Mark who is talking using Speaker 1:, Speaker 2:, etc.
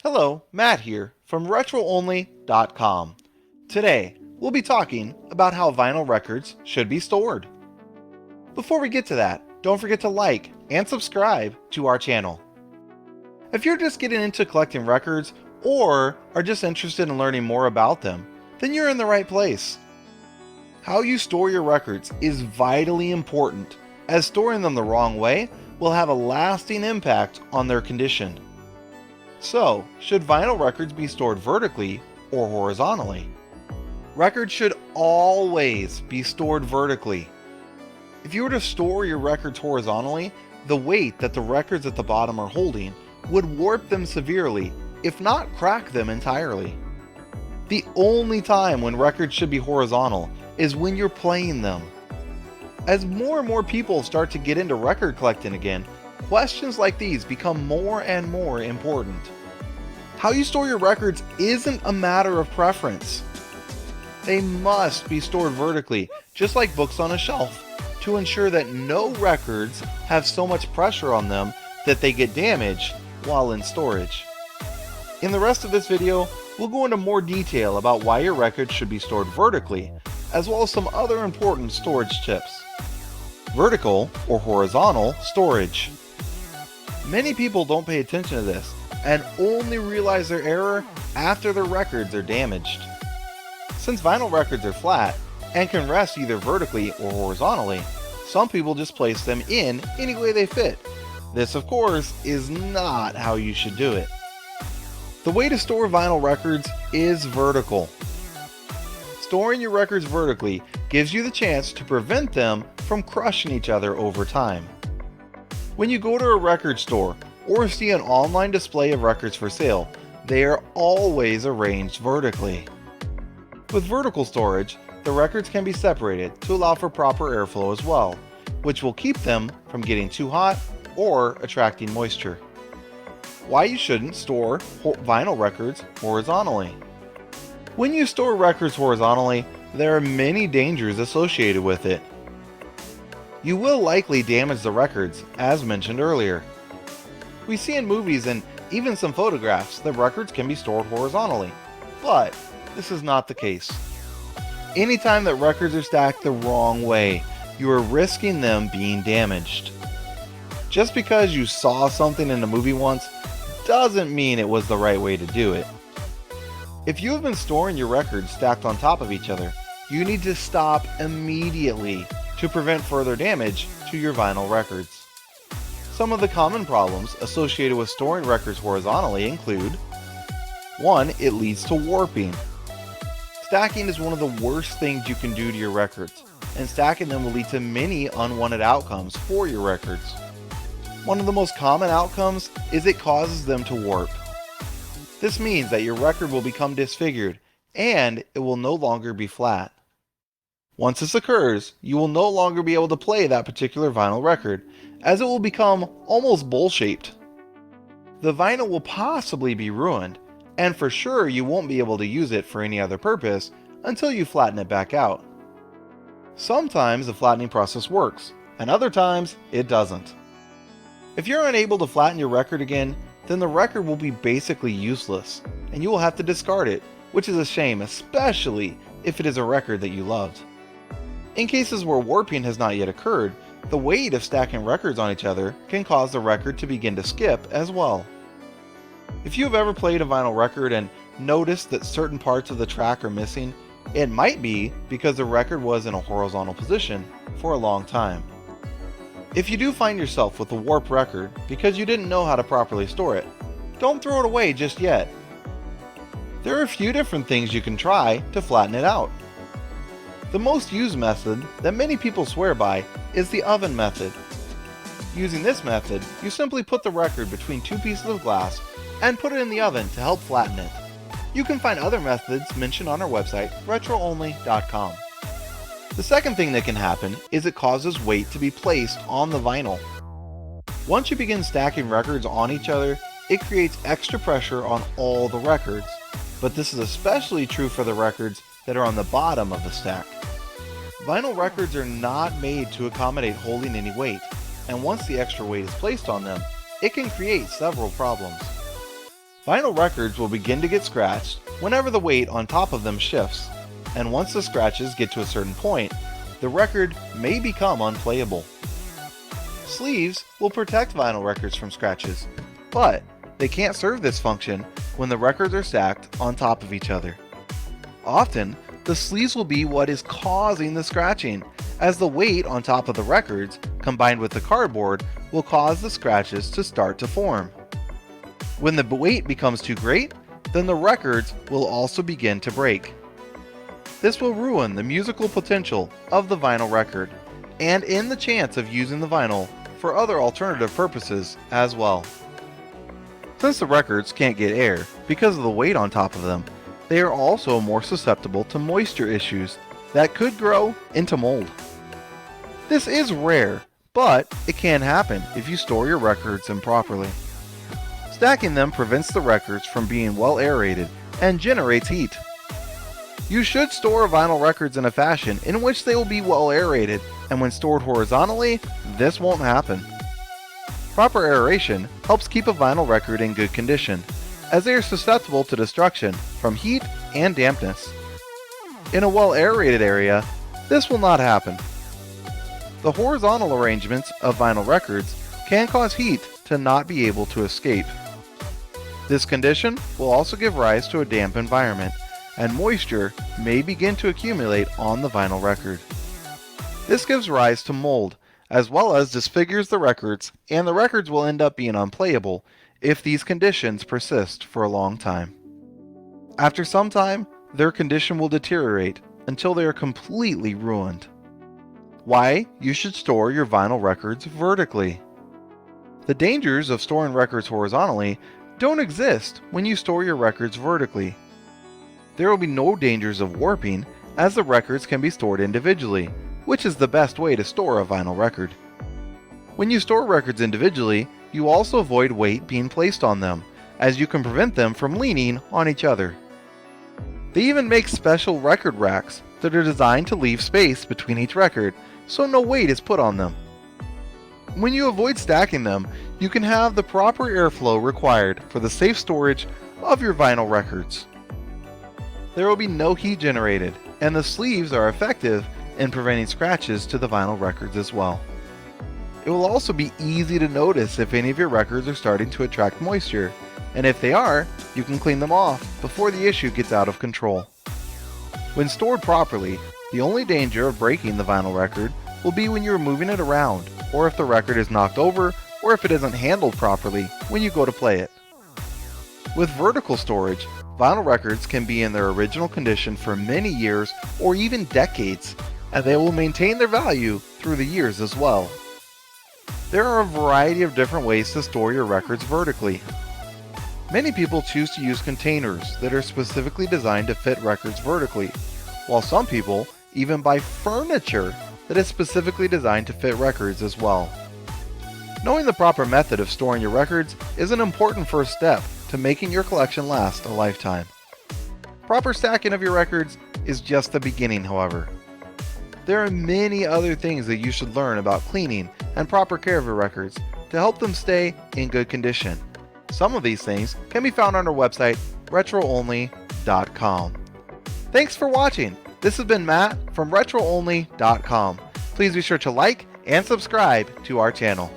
Speaker 1: Hello, Matt here from RetroOnly.com. Today, we'll be talking about how vinyl records should be stored. Before we get to that, don't forget to like and subscribe to our channel. If you're just getting into collecting records or are just interested in learning more about them, then you're in the right place. How you store your records is vitally important, as storing them the wrong way will have a lasting impact on their condition. So, should vinyl records be stored vertically or horizontally? Records should always be stored vertically. If you were to store your records horizontally, the weight that the records at the bottom are holding would warp them severely, if not crack them entirely. The only time when records should be horizontal is when you're playing them. As more and more people start to get into record collecting again, questions like these become more and more important. How you store your records isn't a matter of preference. They must be stored vertically, just like books on a shelf, to ensure that no records have so much pressure on them that they get damaged while in storage. In the rest of this video, we'll go into more detail about why your records should be stored vertically, as well as some other important storage tips. Vertical or horizontal storage. Many people don't pay attention to this and only realize their error after their records are damaged. Since vinyl records are flat and can rest either vertically or horizontally, some people just place them in any way they fit. This, of course, is not how you should do it. The way to store vinyl records is vertical. Storing your records vertically gives you the chance to prevent them from crushing each other over time. When you go to a record store or see an online display of records for sale, they are always arranged vertically. With vertical storage, the records can be separated to allow for proper airflow as well, which will keep them from getting too hot or attracting moisture. Why you shouldn't store vinyl records horizontally. When you store records horizontally, there are many dangers associated with it. You will likely damage the records, as mentioned earlier. We see in movies and even some photographs that records can be stored horizontally, but this is not the case. Anytime that records are stacked the wrong way, you are risking them being damaged. Just because you saw something in a movie once doesn't mean it was the right way to do it. If you have been storing your records stacked on top of each other, you need to stop immediately to prevent further damage to your vinyl records. Some of the common problems associated with storing records horizontally include: 1. It leads to warping. Stacking is one of the worst things you can do to your records, and stacking them will lead to many unwanted outcomes for your records. One of the most common outcomes is it causes them to warp. This means that your record will become disfigured, and it will no longer be flat. Once this occurs, you will no longer be able to play that particular vinyl record, as it will become almost bowl-shaped. The vinyl will possibly be ruined, and for sure you won't be able to use it for any other purpose until you flatten it back out. Sometimes the flattening process works, and other times it doesn't. If you're unable to flatten your record again, then the record will be basically useless, and you will have to discard it, which is a shame, especially if it is a record that you loved. In cases where warping has not yet occurred, the weight of stacking records on each other can cause the record to begin to skip as well. If you have ever played a vinyl record and noticed that certain parts of the track are missing, it might be because the record was in a horizontal position for a long time. If you do find yourself with a warped record because you didn't know how to properly store it, don't throw it away just yet. There are a few different things you can try to flatten it out. The most used method that many people swear by is the oven method. Using this method, you simply put the record between two pieces of glass and put it in the oven to help flatten it. You can find other methods mentioned on our website, RetroOnly.com. The second thing that can happen is it causes weight to be placed on the vinyl. Once you begin stacking records on each other, it creates extra pressure on all the records, but this is especially true for the records that are on the bottom of the stack. Vinyl records are not made to accommodate holding any weight, and once the extra weight is placed on them, it can create several problems. Vinyl records will begin to get scratched whenever the weight on top of them shifts, and once the scratches get to a certain point, the record may become unplayable. Sleeves will protect vinyl records from scratches, but they can't serve this function when the records are stacked on top of each other. Often, the sleeves will be what is causing the scratching, as the weight on top of the records, combined with the cardboard, will cause the scratches to start to form. When the weight becomes too great, then the records will also begin to break. This will ruin the musical potential of the vinyl record, and end the chance of using the vinyl for other alternative purposes as well. Since the records can't get air because of the weight on top of them, they are also more susceptible to moisture issues that could grow into mold. This is rare, but it can happen if you store your records improperly. Stacking them prevents the records from being well aerated and generates heat. You should store vinyl records in a fashion in which they will be well aerated, and when stored horizontally, this won't happen. Proper aeration helps keep a vinyl record in good condition, as they are susceptible to destruction from heat and dampness. In a well aerated area, this will not happen. The horizontal arrangements of vinyl records can cause heat to not be able to escape. This condition will also give rise to a damp environment, and moisture may begin to accumulate on the vinyl record. This gives rise to mold, as well as disfigures the records, and the records will end up being unplayable if these conditions persist for a long time. After some time, their condition will deteriorate until they are completely ruined. Why you should store your vinyl records vertically. The dangers of storing records horizontally don't exist when you store your records vertically. There will be no dangers of warping, as the records can be stored individually, which is the best way to store a vinyl record. When you store records individually, you also avoid weight being placed on them, as you can prevent them from leaning on each other. They even make special record racks that are designed to leave space between each record, so no weight is put on them. When you avoid stacking them, you can have the proper airflow required for the safe storage of your vinyl records. There will be no heat generated, and the sleeves are effective in preventing scratches to the vinyl records as well. It will also be easy to notice if any of your records are starting to attract moisture, and if they are, you can clean them off before the issue gets out of control. When stored properly, the only danger of breaking the vinyl record will be when you are moving it around, or if the record is knocked over, or if it isn't handled properly when you go to play it. With vertical storage, vinyl records can be in their original condition for many years or even decades, and they will maintain their value through the years as well. There are a variety of different ways to store your records vertically. Many people choose to use containers that are specifically designed to fit records vertically, while some people even buy furniture that is specifically designed to fit records as well. Knowing the proper method of storing your records is an important first step to making your collection last a lifetime. Proper stacking of your records is just the beginning, however. There are many other things that you should learn about cleaning and proper care of your records to help them stay in good condition. Some of these things can be found on our website, retroonly.com. Thanks for watching. This has been Matt from retroonly.com. Please be sure to like and subscribe to our channel.